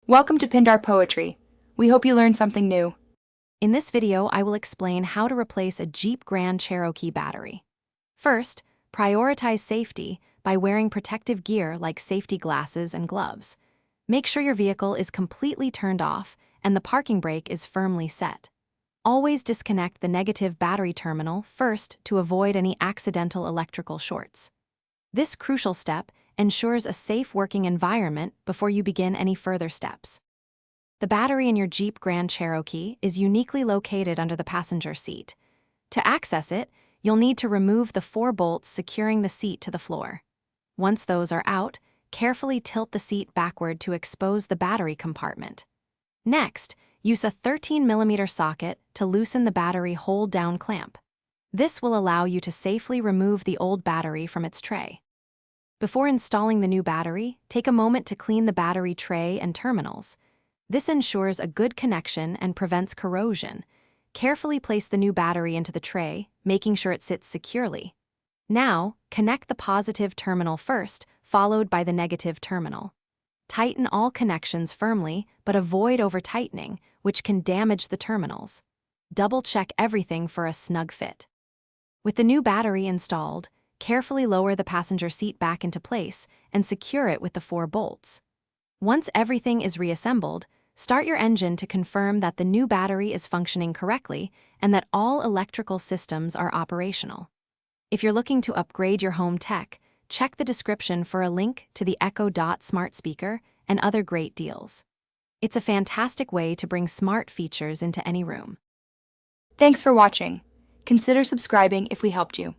Welcome to Pindar Poetry. We hope you learned something new. In this video, I will explain how to replace a Jeep Grand Cherokee battery. First, prioritize safety by wearing protective gear like safety glasses and gloves. Make sure your vehicle is completely turned off and the parking brake is firmly set. Always disconnect the negative battery terminal first to avoid any accidental electrical shorts. This crucial step ensures a safe working environment before you begin any further steps. The battery in your Jeep Grand Cherokee is uniquely located under the passenger seat. To access it, you'll need to remove the 4 bolts securing the seat to the floor. Once those are out, carefully tilt the seat backward to expose the battery compartment. Next, use a 13mm socket to loosen the battery hold-down clamp. This will allow you to safely remove the old battery from its tray. Before installing the new battery, take a moment to clean the battery tray and terminals. This ensures a good connection and prevents corrosion. Carefully place the new battery into the tray, making sure it sits securely. Now, connect the positive terminal first, followed by the negative terminal. Tighten all connections firmly, but avoid over-tightening, which can damage the terminals. Double-check everything for a snug fit. With the new battery installed, carefully lower the passenger seat back into place and secure it with the 4 bolts. Once everything is reassembled, start your engine to confirm that the new battery is functioning correctly and that all electrical systems are operational. If you're looking to upgrade your home tech, check the description for a link to the Echo Dot smart speaker and other great deals. It's a fantastic way to bring smart features into any room. Thanks for watching. Consider subscribing if we helped you.